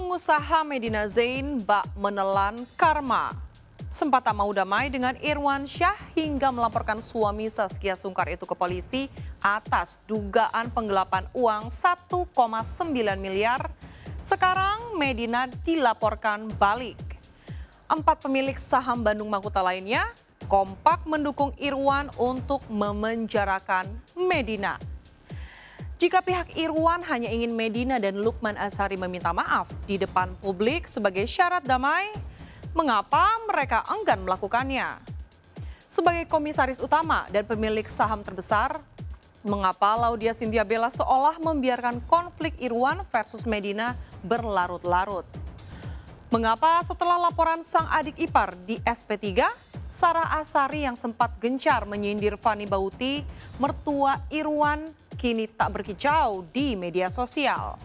Pengusaha Medina Zain bak menelan karma. Sempat tak mau damai dengan Irwan Syah hingga melaporkan suami Zaskia Sungkar itu ke polisi atas dugaan penggelapan uang 1,9 miliar. Sekarang Medina dilaporkan balik. 4 pemilik saham Bandung Makuta lainnya kompak mendukung Irwan untuk memenjarakan Medina. Jika pihak Irwan hanya ingin Medina dan Lukman Azhari meminta maaf di depan publik sebagai syarat damai, mengapa mereka enggan melakukannya? Sebagai komisaris utama dan pemilik saham terbesar, mengapa Laudia Cynthia Bella seolah membiarkan konflik Irwan versus Medina berlarut-larut? Mengapa setelah laporan sang adik ipar di SP3, Sarah Azhari yang sempat gencar menyindir Fani Bauti, mertua Irwan, kini tak berkicau di media sosial?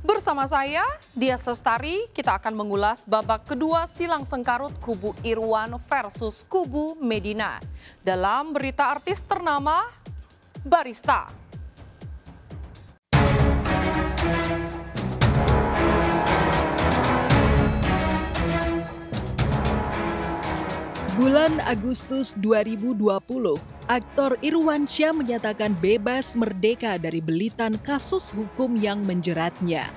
Bersama saya, Dias Lestari, kita akan mengulas babak kedua silang sengkarut kubu Irwan versus kubu Medina dalam berita artis ternama Barista. Bulan Agustus 2020, aktor Irwan Syah menyatakan bebas merdeka dari belitan kasus hukum yang menjeratnya.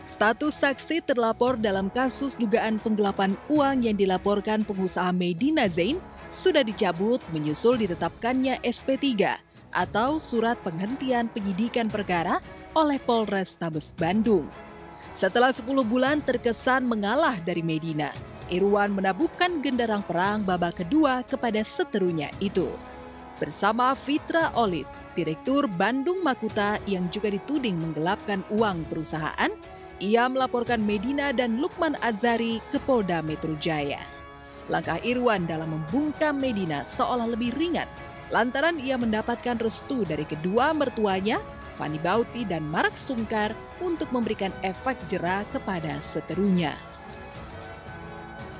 Status saksi terlapor dalam kasus dugaan penggelapan uang yang dilaporkan pengusaha Medina Zain sudah dicabut menyusul ditetapkannya SP3 atau Surat Penghentian Penyidikan Perkara oleh Polrestabes Bandung. Setelah 10 bulan terkesan mengalah dari Medina, Irwan menabuhkan genderang perang babak kedua kepada seterunya itu. Bersama Fitra Olid, Direktur Bandung Makuta yang juga dituding menggelapkan uang perusahaan, ia melaporkan Medina dan Lukman Azhari ke Polda Metro Jaya. Langkah Irwan dalam membungkam Medina seolah lebih ringan, lantaran ia mendapatkan restu dari kedua mertuanya, Fani Bauti dan Mark Sungkar, untuk memberikan efek jera kepada seterunya.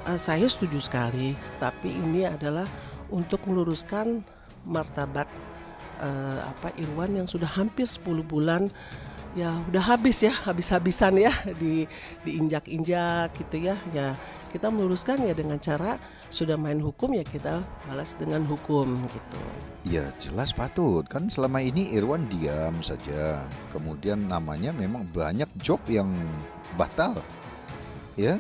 Saya setuju sekali, tapi ini adalah untuk meluruskan martabat Irwan yang sudah hampir 10 bulan ya udah habis-habisan ya diinjak-injak gitu ya. Ya kita meluruskan ya dengan cara sudah main hukum ya kita balas dengan hukum gitu. Ya jelas patut, kan selama ini Irwan diam saja. Kemudian namanya memang banyak job yang batal. Ya.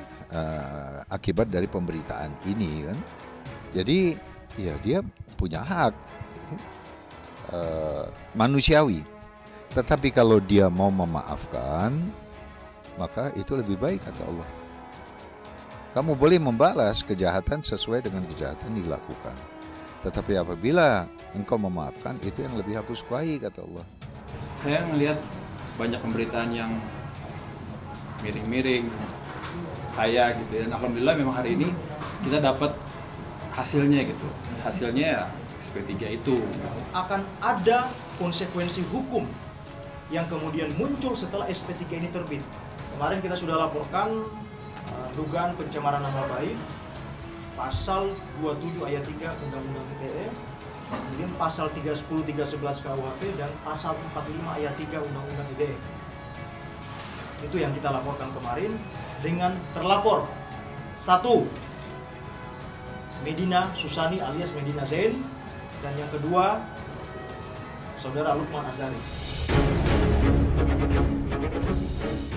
Akibat dari pemberitaan ini kan, jadi ya dia punya hak manusiawi. Tetapi kalau dia mau memaafkan, maka itu lebih baik kata Allah. Kamu boleh membalas kejahatan sesuai dengan kejahatan yang dilakukan. Tetapi apabila engkau memaafkan, itu yang lebih aku sukai kata Allah. Saya melihat banyak pemberitaan yang miring-miring saya gitu ya. Dan alhamdulillah memang hari ini kita dapat hasilnya gitu. Hasilnya ya SP3 itu. Akan ada konsekuensi hukum yang kemudian muncul setelah SP3 ini terbit. Kemarin kita sudah laporkan dugaan pencemaran nama baik, pasal 27 ayat 3 Undang-Undang ITE, kemudian pasal 310, 311 KUHP, dan pasal 45 ayat 3 Undang-Undang ITE. Itu yang kita laporkan kemarin dengan terlapor 1 Medina Susani alias Medina Zain, dan yang kedua saudara Lukman Azhari.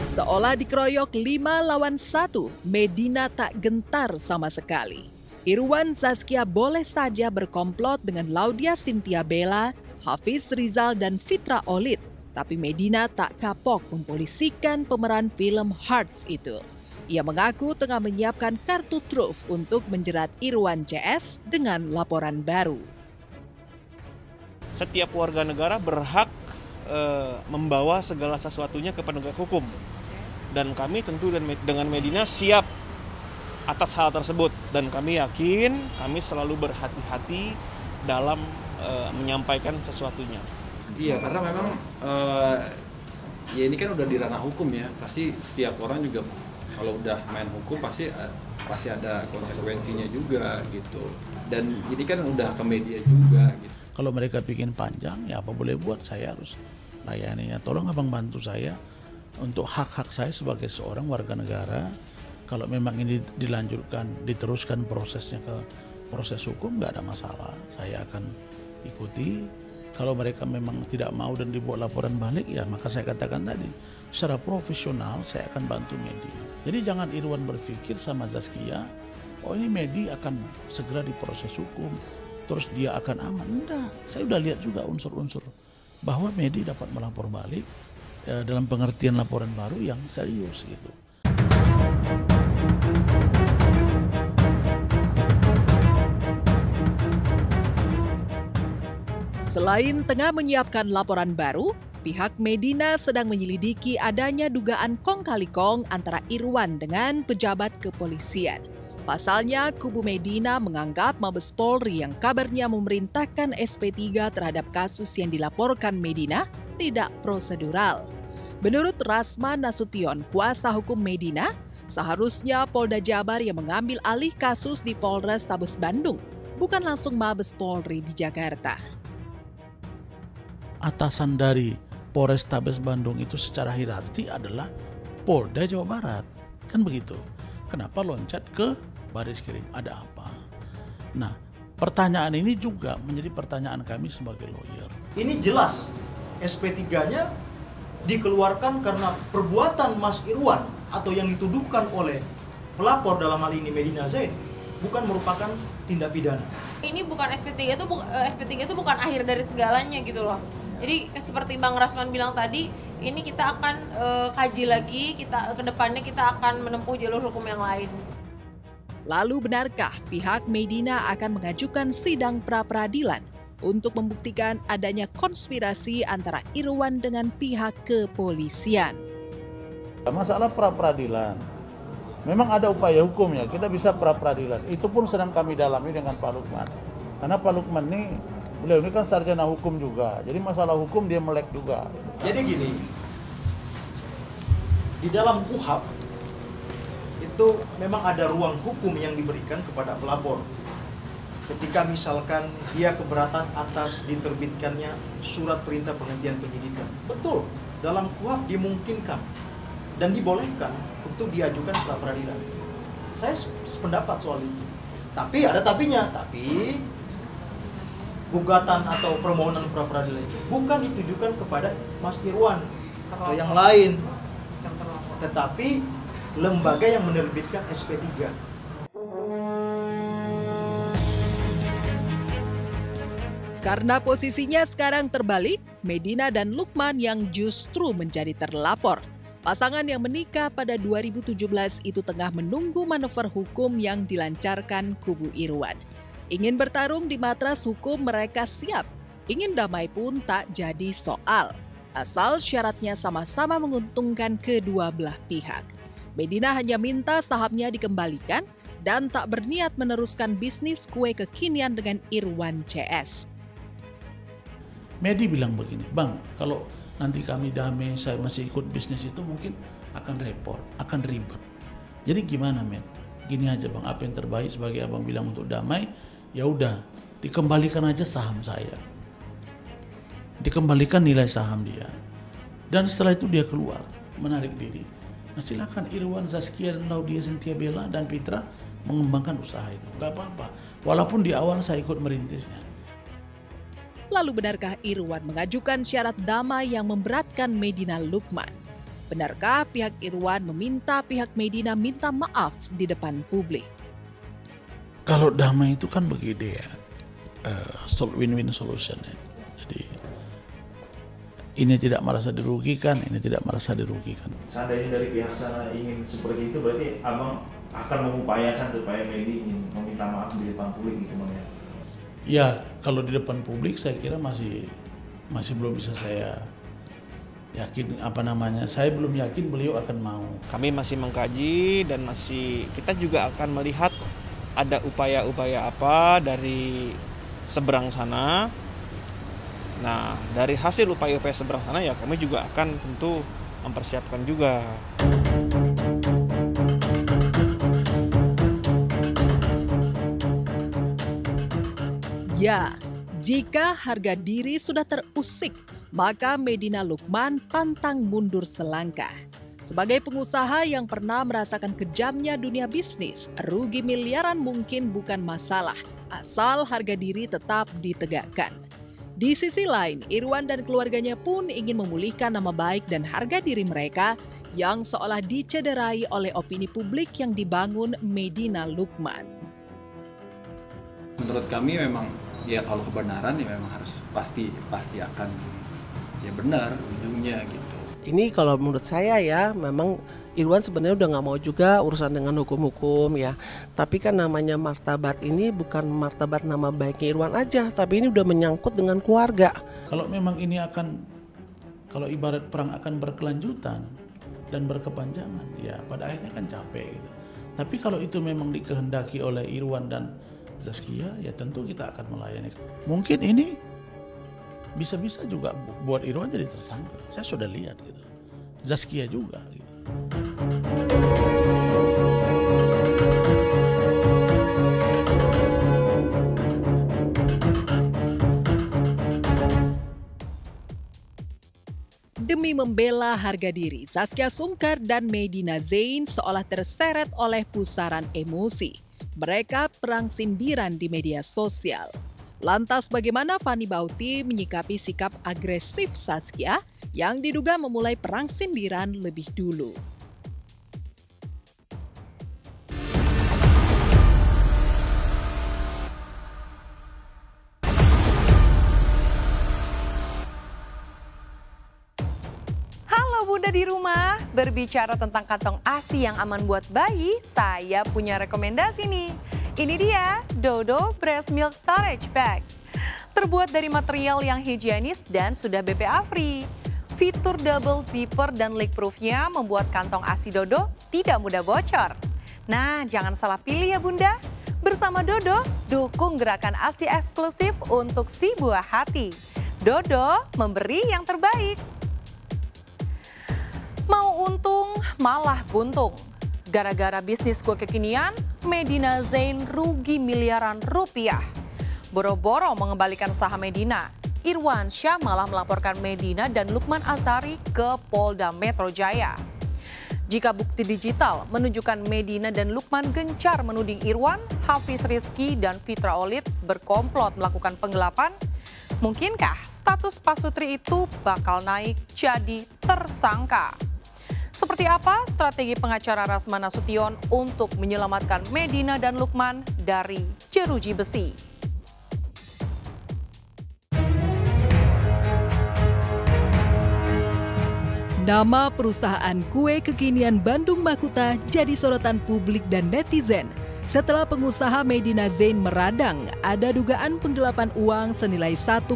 Seolah dikeroyok 5 lawan 1, Medina tak gentar sama sekali. Irwan Zaskia boleh saja berkomplot dengan Laudia Cynthia Bella, Hafiz Rizal dan Fitra Olid, tapi Medina tak kapok mempolisikan pemeran film Hearts itu. Ia mengaku tengah menyiapkan kartu truf untuk menjerat Irwan CS dengan laporan baru. Setiap warga negara berhak membawa segala sesuatunya ke penegak hukum. Dan kami tentu dengan Medina siap atas hal tersebut. Dan kami yakin kami selalu berhati-hati dalam menyampaikan sesuatunya. Iya, karena memang ya ini kan udah di ranah hukum ya. Pasti setiap orang juga kalau udah main hukum pasti ada konsekuensinya juga gitu. Dan ini kan udah ke media juga gitu. Kalau mereka bikin panjang ya apa boleh buat, saya harus layaninya. Tolong abang bantu saya untuk hak-hak saya sebagai seorang warga negara. Kalau memang ini dilanjutkan, diteruskan prosesnya ke proses hukum, nggak ada masalah. Saya akan ikuti. Kalau mereka memang tidak mau dan dibuat laporan balik, ya maka saya katakan tadi, secara profesional saya akan bantu Medi. Jadi jangan Irwan berpikir sama Zaskia, oh ini Medi akan segera diproses hukum, terus dia akan aman. Enggak, saya udah lihat juga unsur-unsur bahwa Medi dapat melapor balik dalam pengertian laporan baru yang serius gitu. Selain tengah menyiapkan laporan baru, pihak Medina sedang menyelidiki adanya dugaan kong kali kong antara Irwan dengan pejabat kepolisian. Pasalnya, kubu Medina menganggap Mabes Polri yang kabarnya memerintahkan SP3 terhadap kasus yang dilaporkan Medina tidak prosedural. Menurut Rasman Nasution, kuasa hukum Medina, seharusnya Polda Jabar yang mengambil alih kasus di Polrestabes Bandung, bukan langsung Mabes Polri di Jakarta. Atasan dari Polrestabes Bandung itu secara hierarki adalah Polda Jawa Barat. Kan begitu. Kenapa loncat ke Baris Krim? Ada apa? Nah, pertanyaan ini juga menjadi pertanyaan kami sebagai lawyer. Ini jelas SP3-nya dikeluarkan karena perbuatan Mas Irwan atau yang dituduhkan oleh pelapor dalam hal ini Medina Zain bukan merupakan tindak pidana. Ini bukan SP3 itu bukan akhir dari segalanya gitu loh. Jadi seperti Bang Rasman bilang tadi, ini kita akan kaji lagi, ke depannya kita akan menempuh jalur hukum yang lain. Lalu benarkah pihak Medina akan mengajukan sidang pra-peradilan untuk membuktikan adanya konspirasi antara Irwan dengan pihak kepolisian? Masalah pra-peradilan, memang ada upaya hukumnya, kita bisa pra-peradilan. Itu pun sedang kami dalami dengan Pak Lukman. Karena Pak Lukman beliau ini kan sarjana hukum juga, jadi masalah hukum dia melek juga. Jadi gini, di dalam KUHP itu memang ada ruang hukum yang diberikan kepada pelapor. Ketika misalkan dia keberatan atas diterbitkannya surat perintah penghentian penyidikan. Betul, dalam KUHP dimungkinkan dan dibolehkan untuk diajukan pra peradilan. Saya sependapat soal itu. Tapi ada tapinya, tapi gugatan atau permohonan pra peradilan itu bukan ditujukan kepada Mas Irwan atau yang lain, tetapi lembaga yang menerbitkan SP3. Karena posisinya sekarang terbalik, Medina dan Lukman yang justru menjadi terlapor. Pasangan yang menikah pada 2017 itu tengah menunggu manuver hukum yang dilancarkan kubu Irwan. Ingin bertarung di matras hukum mereka siap. Ingin damai pun tak jadi soal. Asal syaratnya sama-sama menguntungkan kedua belah pihak. Medina hanya minta sahamnya dikembalikan dan tak berniat meneruskan bisnis kue kekinian dengan Irwan CS. Medi bilang begini, Bang, kalau nanti kami damai, saya masih ikut bisnis itu mungkin akan repot, akan ribet. Jadi gimana, men? Gini aja, Bang, apa yang terbaik sebagai abang bilang untuk damai, ya udah, dikembalikan aja saham saya. Dikembalikan nilai saham dia. Dan setelah itu dia keluar, menarik diri. Nah silakan Irwan, Zaskia, dan Laudia Cynthia Bella dan Fitra mengembangkan usaha itu. Gak apa-apa, walaupun di awal saya ikut merintisnya. Lalu benarkah Irwan mengajukan syarat damai yang memberatkan Medina Lukman? Benarkah pihak Irwan meminta pihak Medina minta maaf di depan publik? Kalau damai itu kan begini ya, win-win solution ya. Jadi ini tidak merasa dirugikan, ini tidak merasa dirugikan. Seandainya dari pihak sana ingin seperti itu, berarti abang akan mengupayakan supaya Medi ingin meminta maaf di depan publik gitu, Bang ya? Ya, kalau di depan publik saya kira masih belum bisa saya yakin saya belum yakin beliau akan mau. Kami masih mengkaji dan kita juga akan melihat ada upaya-upaya apa dari seberang sana. Nah, dari hasil upaya-upaya seberang sana ya kami juga akan tentu mempersiapkan juga. Ya, Jika harga diri sudah terusik, maka Medina Lukman pantang mundur selangkah. Sebagai pengusaha yang pernah merasakan kejamnya dunia bisnis, rugi miliaran mungkin bukan masalah, asal harga diri tetap ditegakkan. Di sisi lain, Irwan dan keluarganya pun ingin memulihkan nama baik dan harga diri mereka yang seolah dicederai oleh opini publik yang dibangun Medina Lukman. Menurut kami memang ya kalau kebenaran ya memang harus pasti akan ya benar ujungnya gitu. Ini kalau menurut saya ya memang Irwan sebenarnya udah nggak mau juga urusan dengan hukum-hukum ya. Tapi kan namanya martabat ini bukan martabat nama baiknya Irwan aja, tapi ini udah menyangkut dengan keluarga. Kalau memang ini kalau ibarat perang akan berkelanjutan dan berkepanjangan, ya pada akhirnya kan capek gitu. Tapi kalau itu memang dikehendaki oleh Irwan dan Zaskia, ya tentu kita akan melayani. Mungkin ini bisa-bisa juga buat Irwan jadi tersangka. Saya sudah lihat gitu. Zaskia juga gitu. Demi membela harga diri, Zaskia Sungkar dan Medina Zain seolah terseret oleh pusaran emosi. Mereka perang sindiran di media sosial. Lantas bagaimana Fani Bauti menyikapi sikap agresif Zaskia yang diduga memulai perang sindiran lebih dulu? Halo Bunda di rumah, berbicara tentang kantong ASI yang aman buat bayi, saya punya rekomendasi nih. Ini dia, Dodo Breast Milk Storage Bag. Terbuat dari material yang higienis dan sudah BPA free. Fitur double zipper dan leak proofnya membuat kantong ASI Dodo tidak mudah bocor. Nah, jangan salah pilih ya Bunda. Bersama Dodo, dukung gerakan ASI eksklusif untuk si buah hati. Dodo memberi yang terbaik. Mau untung, malah buntung. Gara-gara bisnis kue kekinian, Medina Zain rugi miliaran rupiah. Boro-boro mengembalikan saham Medina, Irwan Syah malah melaporkan Medina dan Lukman Azhari ke Polda Metro Jaya. Jika bukti digital menunjukkan Medina dan Lukman gencar menuding Irwan, Hafiz Rizky, dan Fitra Olid berkomplot melakukan penggelapan, mungkinkah status Pak Sutri itu bakal naik jadi tersangka? Seperti apa strategi pengacara Rasman Nasution untuk menyelamatkan Medina dan Lukman dari jeruji besi? Nama perusahaan kue kekinian Bandung Makuta jadi sorotan publik dan netizen setelah pengusaha Medina Zain meradang ada dugaan penggelapan uang senilai 1,9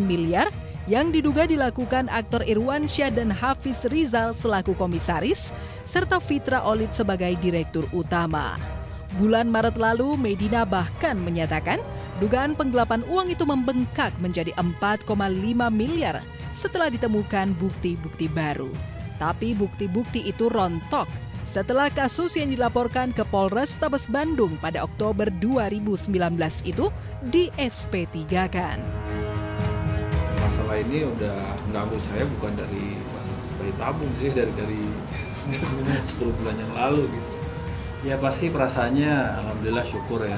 miliar yang diduga dilakukan aktor Irwan Syah dan Hafiz Rizal selaku komisaris, serta Fitra Olid sebagai direktur utama. Bulan Maret lalu, Medina bahkan menyatakan dugaan penggelapan uang itu membengkak menjadi 4,5 miliar setelah ditemukan bukti-bukti baru. Tapi bukti-bukti itu rontok setelah kasus yang dilaporkan ke Polrestabes Bandung pada Oktober 2019 itu di SP3-kan. Masalah ini udah ganggu saya bukan dari proses bayi tabung sih, dari 10 bulan yang lalu gitu. Ya pasti perasaannya alhamdulillah syukur ya.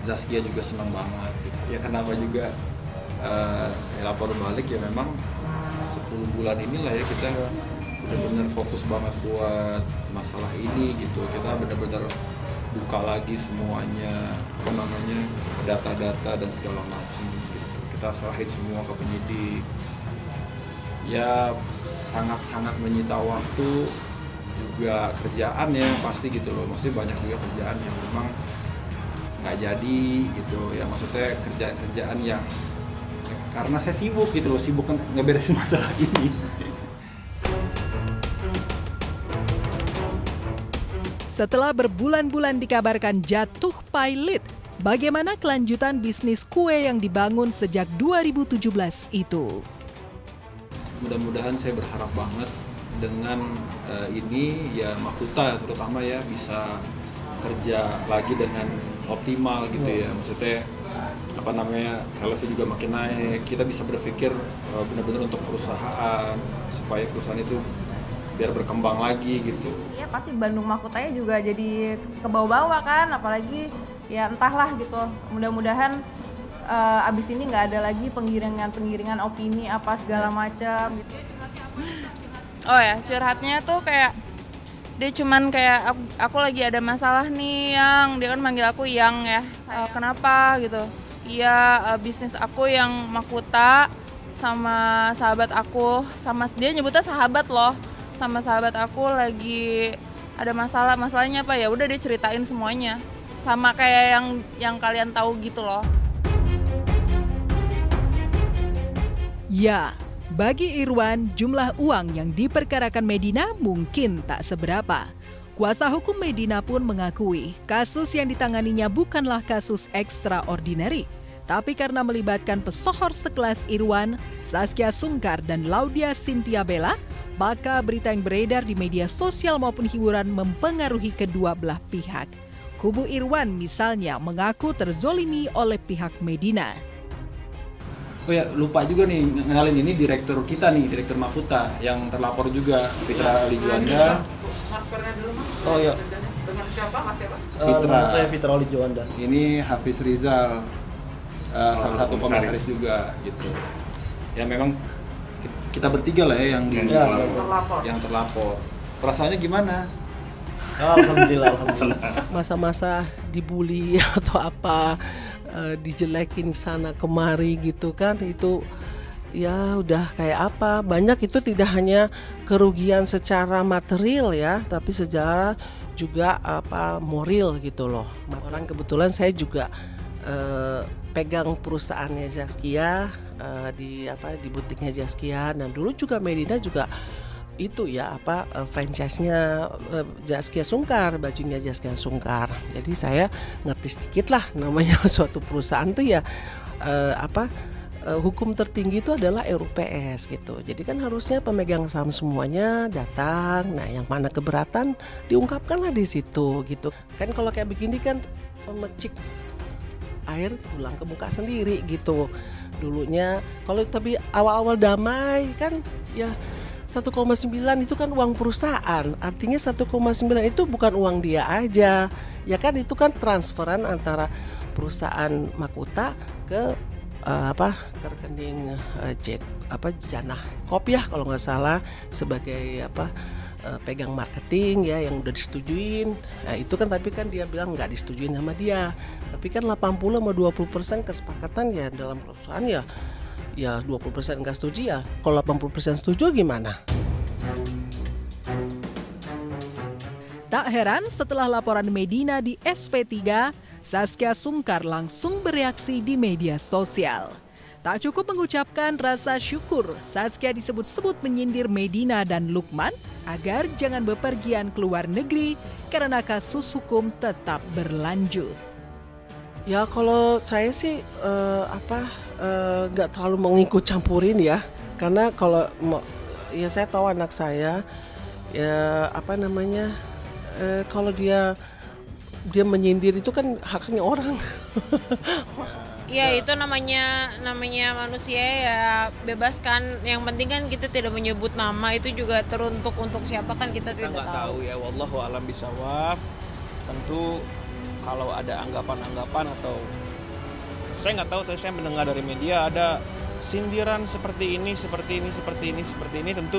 Zaskia juga senang banget gitu. Ya kenapa juga lapor balik ya memang 10 bulan inilah ya kita benar-benar fokus banget buat masalah ini gitu. Kita benar-benar buka lagi semuanya, data-data dan segala macam gitu. Kita serahin semua ke penyidik. Ya sangat-sangat menyita waktu, juga kerjaan ya pasti gitu loh. Maksudnya banyak juga kerjaan yang memang nggak jadi gitu ya, maksudnya kerjaan-kerjaan yang karena saya sibuk gitu loh, sibuk kan ngeberesin masalah ini. Setelah berbulan-bulan dikabarkan jatuh pailit, bagaimana kelanjutan bisnis kue yang dibangun sejak 2017 itu? Mudah-mudahan saya berharap banget dengan ini ya Makuta terutama ya bisa kerja lagi dengan optimal gitu ya. Maksudnya salesnya juga makin naik, kita bisa berpikir benar-benar untuk perusahaan supaya perusahaan itu biar berkembang lagi gitu. Iya, pasti Bandung Mahkotanya juga jadi kebawa-bawa kan, apalagi ya entahlah gitu. Mudah-mudahan abis ini nggak ada lagi penggiringan opini apa segala macam gitu. Oh ya, curhatnya tuh kayak dia cuman kayak aku lagi ada masalah nih, yang dia kan manggil aku yang ya, kenapa gitu. Iya, bisnis aku yang Makuta sama sahabat aku, sama dia nyebutnya sahabat loh, sama sahabat aku lagi ada masalahnya apa ya, udah dia ceritain semuanya, sama kayak yang kalian tahu gitu loh. Ya, bagi Irwan, jumlah uang yang diperkarakan Medina mungkin tak seberapa. Kuasa hukum Medina pun mengakui kasus yang ditanganinya bukanlah kasus extraordinary, tapi karena melibatkan pesohor sekelas Irwan, Saskia Sungkar, dan Laudia Cynthia Bella, maka berita yang beredar di media sosial maupun hiburan mempengaruhi kedua belah pihak. Kubu Irwan misalnya mengaku terzolimi oleh pihak Medina. Oh ya, lupa juga nih ngenalin ini direktur kita nih, direktur Makuta yang terlapor juga, Fitra Ali Juanda. Maskernya dulu Mas. Oh iya. Dengan siapa Mas siapa? Fitra. Saya Fitra Ali Juanda. Ini Hafiz Rizal, salah satu komisaris juga gitu. Ya memang kita bertiga lah ya yang terlapor. Perasaannya gimana? Alhamdulillah. Masa-masa dibully atau apa, dijelekin sana kemari gitu kan, itu ya udah kayak apa, banyak itu tidak hanya kerugian secara material ya, tapi secara juga moral gitu loh. Orang kebetulan saya juga pegang perusahaannya Zaskia, di butiknya Zaskia, dan dulu juga Medina juga itu ya franchise-nya Zaskia Sungkar, bajunya Zaskia Sungkar. Jadi saya ngerti sedikit lah namanya suatu perusahaan tuh ya hukum tertinggi itu adalah RUPS gitu. Jadi kan harusnya pemegang saham semuanya datang. Nah, yang mana keberatan diungkapkanlah di situ gitu. Kan kalau kayak begini kan mecik air pulang ke muka sendiri gitu. Dulunya kalau tapi awal-awal damai kan ya 1,9 itu kan uang perusahaan, artinya 1,9 itu bukan uang dia aja, ya kan, itu kan transferan antara perusahaan Makuta ke ke rekening Janah Kopiah kalau nggak salah, sebagai pegang marketing ya yang udah disetujuin. Nah itu kan, tapi kan dia bilang nggak disetujuin sama dia, tapi kan 80 sama 20% kesepakatan ya dalam perusahaan ya 20% nggak setuju ya, kalau 80% setuju gimana? Tak heran setelah laporan Medina di SP3, Saskia Sungkar langsung bereaksi di media sosial. Tak cukup mengucapkan rasa syukur, Saskia disebut-sebut menyindir Medina dan Lukman agar jangan bepergian ke luar negeri karena kasus hukum tetap berlanjut. Ya kalau saya sih nggak terlalu mengikut campurin ya, karena kalau ya saya tahu anak saya ya kalau dia menyindir itu kan haknya orang. Ya itu namanya manusia ya, bebas kan. Yang penting kan kita tidak menyebut nama, itu juga teruntuk untuk siapa kan kita tidak tahu. Ya wallahu a'lam bishawab. Tentu kalau ada anggapan-anggapan atau saya nggak tahu, saya mendengar dari media ada sindiran seperti ini, tentu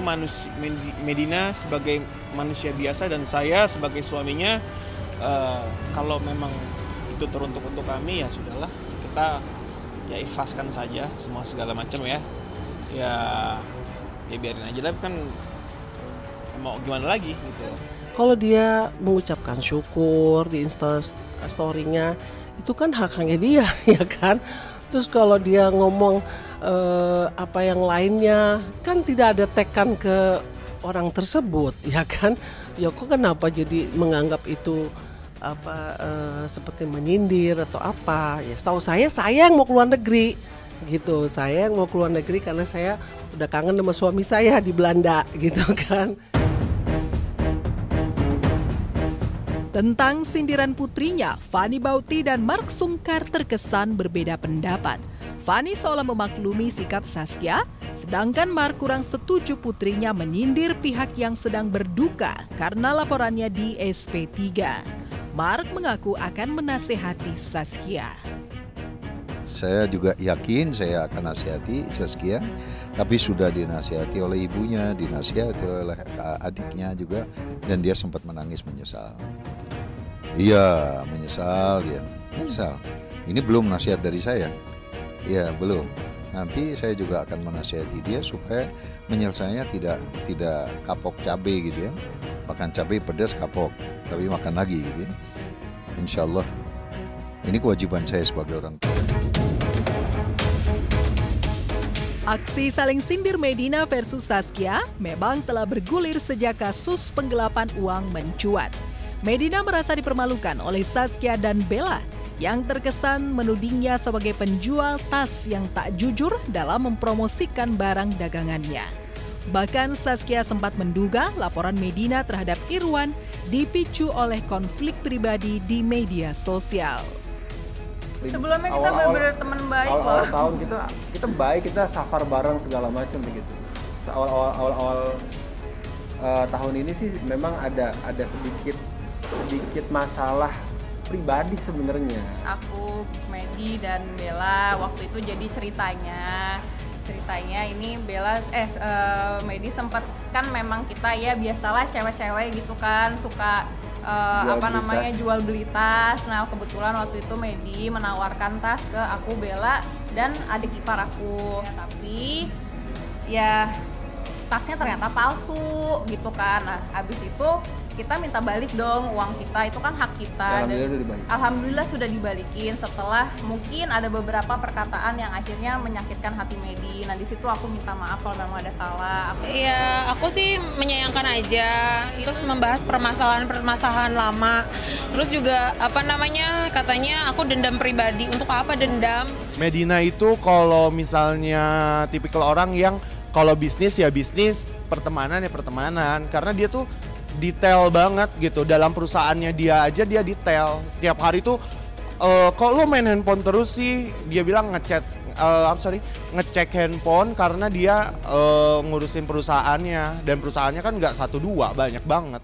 Medina sebagai manusia biasa dan saya sebagai suaminya, kalau memang itu teruntuk untuk kami ya sudahlah, kita ya ikhlaskan saja semua segala macam ya biarin aja lah, kan mau gimana lagi gitu. Kalau dia mengucapkan syukur di story-nya, itu kan haknya dia ya kan. Terus kalau dia ngomong yang lainnya, kan tidak ada tekan ke orang tersebut ya kan. Ya kok kenapa jadi menganggap itu seperti menyindir atau apa? Ya setahu saya yang mau keluar negeri gitu. Saya yang mau keluar negeri karena saya udah kangen sama suami saya di Belanda gitu kan. Tentang sindiran putrinya, Fanny Bauti dan Mark Sungkar terkesan berbeda pendapat. Fanny seolah memaklumi sikap Saskia, sedangkan Mark kurang setuju putrinya menyindir pihak yang sedang berduka karena laporannya di SP3. Mark mengaku akan menasehati Saskia. Saya juga yakin saya akan nasihati Saskia, tapi sudah dinasihati oleh ibunya, dinasihati oleh adiknya juga, dan dia sempat menangis menyesal. Iya, menyesal dia. Menyesal. Ini belum nasihat dari saya. Iya, belum. Nanti saya juga akan menasihati dia supaya menyelesaikannya tidak kapok cabai gitu ya. Makan cabai pedas kapok, tapi makan lagi gitu ya. Insya Allah. Ini kewajiban saya sebagai orang tua. Aksi saling sindir Medina versus Saskia memang telah bergulir sejak kasus penggelapan uang mencuat. Medina merasa dipermalukan oleh Saskia dan Bella yang terkesan menudingnya sebagai penjual tas yang tak jujur dalam mempromosikan barang dagangannya. Bahkan Saskia sempat menduga laporan Medina terhadap Irwan dipicu oleh konflik pribadi di media sosial. Sebelumnya kita benar-benar teman baik loh. Awal tahun kita baik, kita safar bareng segala macam begitu. Awal tahun ini sih memang ada sedikit masalah pribadi sebenarnya. Aku, Medi dan Bella waktu itu jadi ceritanya ini Bella Medi sempat kan memang kita ya biasalah cewek-cewek gitu kan suka jual beli tas. Nah, kebetulan waktu itu Medi menawarkan tas ke aku, Bella dan adik ipar aku. Tapi ya tasnya ternyata palsu gitu kan. Nah, habis itu kita minta balik dong uang kita, itu kan hak kita. Alhamdulillah sudah dibalikin setelah mungkin ada beberapa perkataan yang akhirnya menyakitkan hati Medi. Nah, di situ aku minta maaf kalau memang ada salah. Iya, aku sih menyayangkan aja. Terus membahas permasalahan lama. Terus juga katanya aku dendam pribadi. Untuk apa dendam? Medina itu kalau misalnya tipikal orang yang kalau bisnis ya bisnis, pertemanan ya pertemanan, karena dia tuh detail banget gitu. Dalam perusahaannya dia aja dia detail. Tiap hari tuh kalau lo main handphone terus sih, dia bilang ngecek handphone karena dia ngurusin perusahaannya. Dan perusahaannya kan nggak 1-2, banyak banget.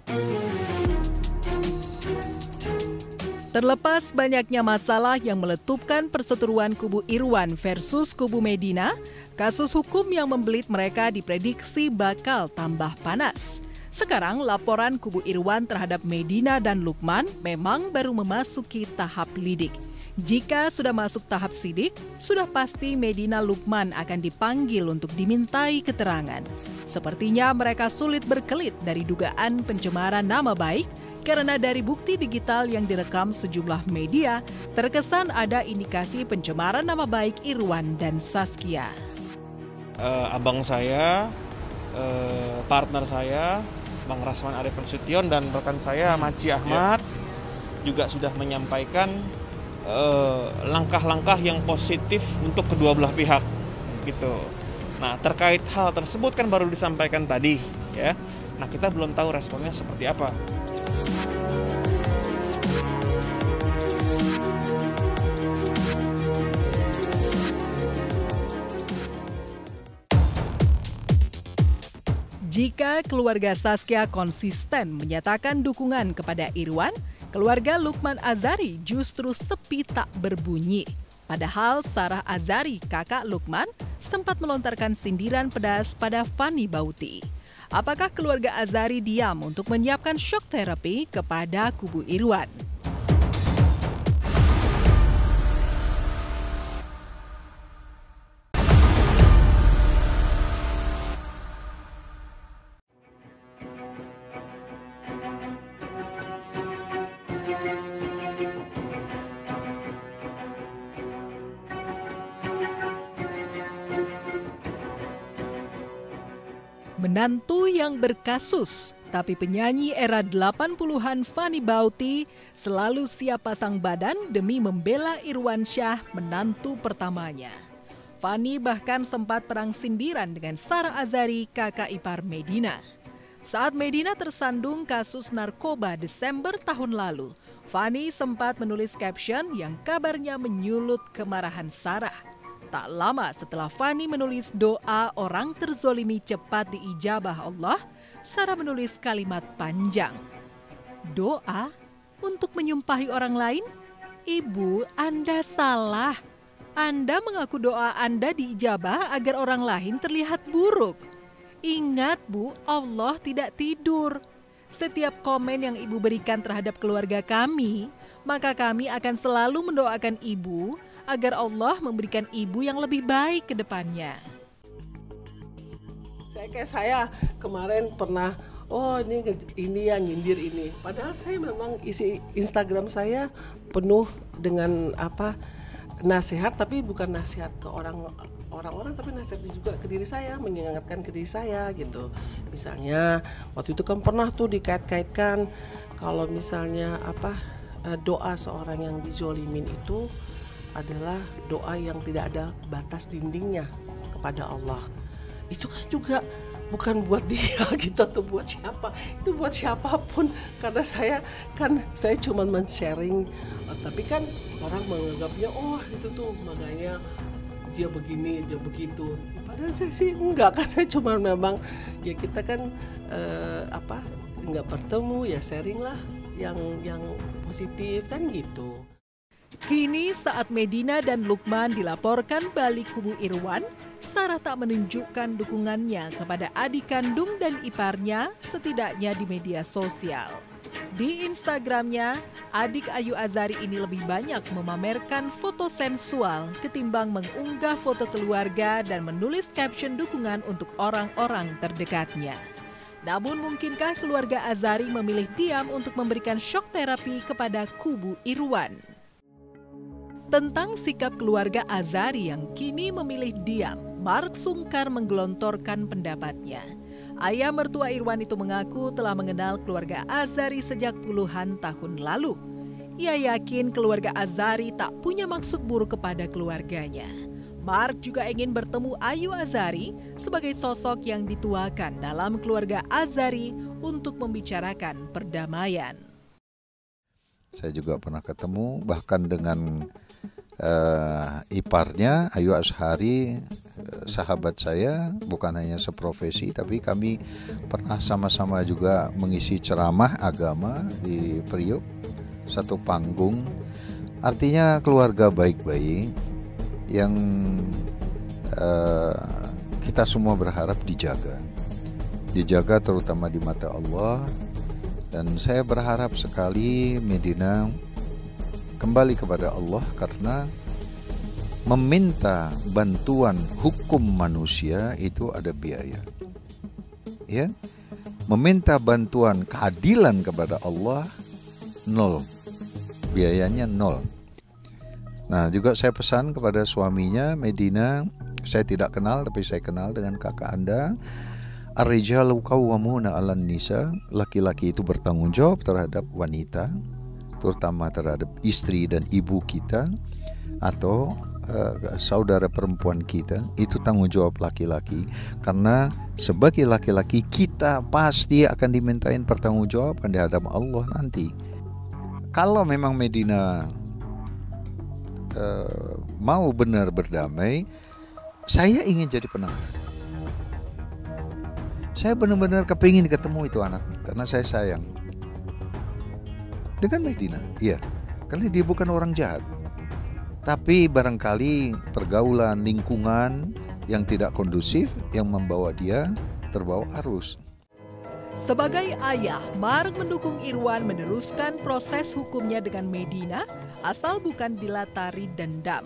Terlepas banyaknya masalah yang meletupkan perseteruan kubu Irwan versus kubu Medina, kasus hukum yang membelit mereka diprediksi bakal tambah panas. Sekarang laporan kubu Irwan terhadap Medina dan Lukman memang baru memasuki tahap lidik. Jika sudah masuk tahap sidik, sudah pasti Medina Lukman akan dipanggil untuk dimintai keterangan. Sepertinya mereka sulit berkelit dari dugaan pencemaran nama baik karena dari bukti digital yang direkam sejumlah media, terkesan ada indikasi pencemaran nama baik Irwan dan Saskia. Abang saya, partner saya, Bang Rasman Arif Nasution dan rekan saya Maci Ahmad juga sudah menyampaikan langkah-langkah yang positif untuk kedua belah pihak gitu. Nah, terkait hal tersebut kan baru disampaikan tadi ya. Nah, kita belum tahu responnya seperti apa. Jika keluarga Saskia konsisten menyatakan dukungan kepada Irwan, keluarga Lukman Azhari justru sepi tak berbunyi. Padahal Sarah Azhari, kakak Lukman, sempat melontarkan sindiran pedas pada Fanny Bauti. Apakah keluarga Azhari diam untuk menyiapkan shock therapy kepada kubu Irwan? Menantu yang berkasus, tapi penyanyi era 80-an Fanny Bauti selalu siap pasang badan demi membela Irwan Syah, menantu pertamanya. Fanny bahkan sempat perang sindiran dengan Sarah Azhari, kakak ipar Medina. Saat Medina tersandung kasus narkoba Desember tahun lalu, Fani sempat menulis caption yang kabarnya menyulut kemarahan Sarah. Tak lama setelah Fani menulis doa orang terzolimi cepat diijabah Allah, Sarah menulis kalimat panjang. Doa untuk menyumpahi orang lain? Ibu, Anda salah. Anda mengaku doa Anda diijabah agar orang lain terlihat buruk. Ingat Bu, Allah tidak tidur. Setiap komen yang Ibu berikan terhadap keluarga kami, maka kami akan selalu mendoakan Ibu agar Allah memberikan Ibu yang lebih baik ke depannya. Saya kemarin pernah, ini yang nyindir ini. Padahal saya memang isi Instagram saya penuh dengan nasihat, tapi bukan nasihat ke orang-orang, tapi nasihat juga ke diri saya, mengingatkan ke diri saya gitu. Misalnya waktu itu kan pernah tuh dikait-kaitkan kalau misalnya doa seorang yang dizolimin itu adalah doa yang tidak ada batas dindingnya kepada Allah. Itu kan juga bukan buat dia gitu atau buat siapa, itu buat siapapun, karena saya cuma men-sharing, tapi kan orang menganggapnya itu tuh makanya dia begini, dia begitu. Padahal saya sih enggak, kan saya cuma memang ya kita kan enggak bertemu ya sharing lah yang positif kan gitu. Kini saat Medina dan Lukman dilaporkan balik kubu Irwan, Sarah tak menunjukkan dukungannya kepada adik kandung dan iparnya, setidaknya di media sosial. Di Instagramnya, adik Ayu Azari ini lebih banyak memamerkan foto sensual ketimbang mengunggah foto keluarga dan menulis caption dukungan untuk orang-orang terdekatnya. Namun mungkinkah keluarga Azari memilih diam untuk memberikan shock terapi kepada kubu Irwan? Tentang sikap keluarga Azari yang kini memilih diam, Mark Sungkar menggelontorkan pendapatnya. Ayah mertua Irwan itu mengaku telah mengenal keluarga Azari sejak puluhan tahun lalu. Ia yakin keluarga Azari tak punya maksud buruk kepada keluarganya. Mark juga ingin bertemu Ayu Azari sebagai sosok yang dituakan dalam keluarga Azari untuk membicarakan perdamaian. Saya juga pernah ketemu bahkan dengan iparnya Ayu Azhari, sahabat saya, bukan hanya seprofesi, tapi kami pernah sama-sama juga mengisi ceramah agama di Priok, satu panggung. Artinya keluarga baik-baik yang kita semua berharap dijaga terutama di mata Allah. Dan saya berharap sekali Medina kembali kepada Allah, karena meminta bantuan hukum manusia itu ada biaya. Ya. Meminta bantuan keadilan kepada Allah nol. Biayanya nol. Nah, juga saya pesan kepada suaminya Medina, saya tidak kenal tapi saya kenal dengan kakak Anda. Ar-rijalu qawwamuna 'alan nisa, laki-laki itu bertanggung jawab terhadap wanita, terutama terhadap istri dan ibu kita atau saudara perempuan kita. Itu tanggung jawab laki-laki, karena sebagai laki-laki kita pasti akan dimintain pertanggungjawaban di hadapan Allah nanti. Kalau memang Medina mau benar berdamai, saya ingin jadi penengah. Saya benar-benar kepingin ketemu itu anak, karena saya sayang dengan Medina. Iya, karena dia bukan orang jahat, tapi barangkali pergaulan lingkungan yang tidak kondusif yang membawa dia terbawa arus. Sebagai ayah, Mark mendukung Irwan meneruskan proses hukumnya dengan Medina asal bukan dilatari dendam.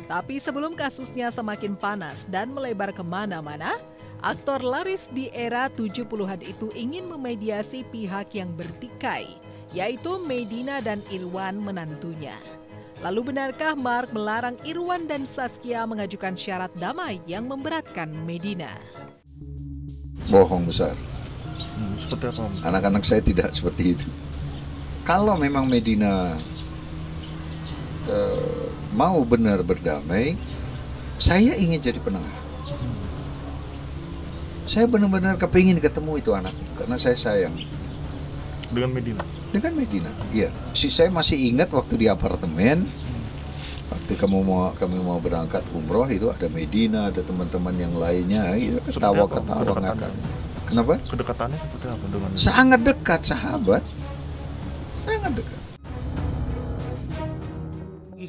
Tapi sebelum kasusnya semakin panas dan melebar kemana-mana, aktor laris di era 70-an itu ingin memediasi pihak yang bertikai, yaitu Medina dan Irwan menantunya. Lalu benarkah Mark melarang Irwan dan Saskia mengajukan syarat damai yang memberatkan Medina? Bohong besar. Seperti apa? Anak-anak saya tidak seperti itu. Kalau memang Medina mau benar berdamai, saya ingin jadi penengah. Saya benar-benar kepingin ketemu itu anak karena saya sayang. Dengan Medina? Dengan Medina, iya. Saya masih ingat waktu di apartemen, waktu kami mau berangkat umroh itu ada Medina, ada teman-teman yang lainnya, ya, ketawa-ketawa ngakak. Kenapa? Kedekatannya seperti apa dengan? Sangat dekat, sahabat. Sangat dekat.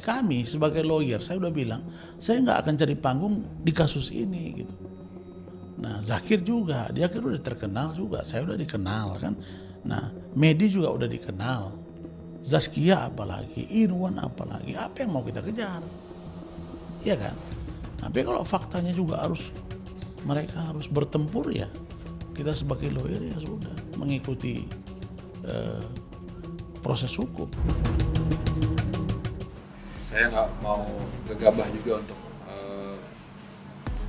Kami sebagai lawyer, saya udah bilang, saya nggak akan cari panggung di kasus ini gitu. Nah, Zakir juga, dia kan udah terkenal juga, saya udah dikenal kan. Nah, Medi juga udah dikenal. Zaskia apalagi, Irwan apalagi, apa yang mau kita kejar? Iya kan? Tapi kalau faktanya juga mereka harus bertempur ya. Kita sebagai lawyer ya sudah mengikuti proses hukum. Saya nggak mau gegabah juga untuk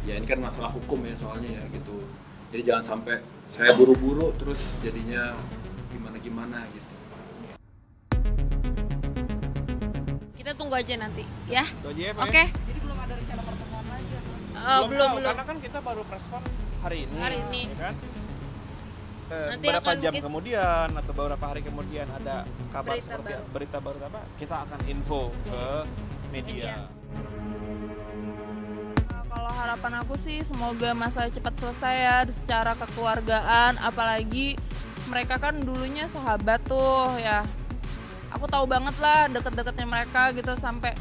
ya ini kan masalah hukum ya soalnya ya gitu. Jadi jangan sampai saya buru-buru terus jadinya gimana gitu. Kita tunggu aja nanti ya. Itu aja ya, Pak. Oke. Jadi belum ada rencana pertemuan lagi ya, Mas? Belum. Karena kan kita baru preskon hari ini. Ya kan? Nanti beberapa akan jam mungkin kemudian atau beberapa hari kemudian ada kabar berita baru apa, kita akan info ke media. Kalau harapan aku sih semoga masalah cepat selesai ya secara kekeluargaan, apalagi mereka kan dulunya sahabat tuh ya. Aku tahu banget lah deket-deketnya mereka gitu sampai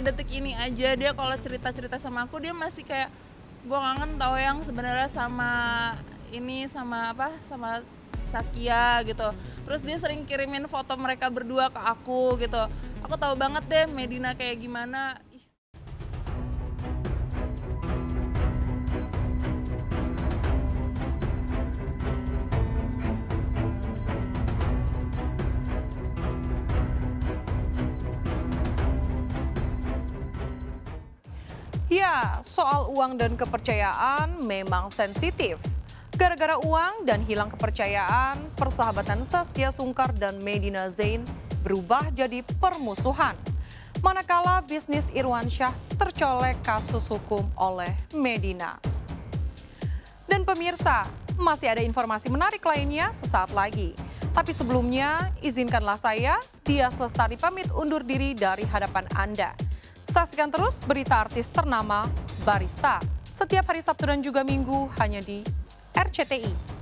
detik ini aja dia kalau cerita-cerita sama aku dia masih kayak gue kangen tau yang sebenarnya sama Saskia gitu. Terus dia sering kirimin foto mereka berdua ke aku gitu. Aku tahu banget deh Medina kayak gimana. Ya, soal uang dan kepercayaan memang sensitif. Gara-gara uang dan hilang kepercayaan, persahabatan Saskia Sungkar dan Medina Zain berubah jadi permusuhan. Manakala bisnis Irwansyah tercolek kasus hukum oleh Medina. Dan pemirsa, masih ada informasi menarik lainnya sesaat lagi. Tapi sebelumnya, izinkanlah saya, Dias Lestari pamit undur diri dari hadapan Anda. Saksikan terus berita artis ternama Barista setiap hari Sabtu dan juga Minggu hanya di RCTI.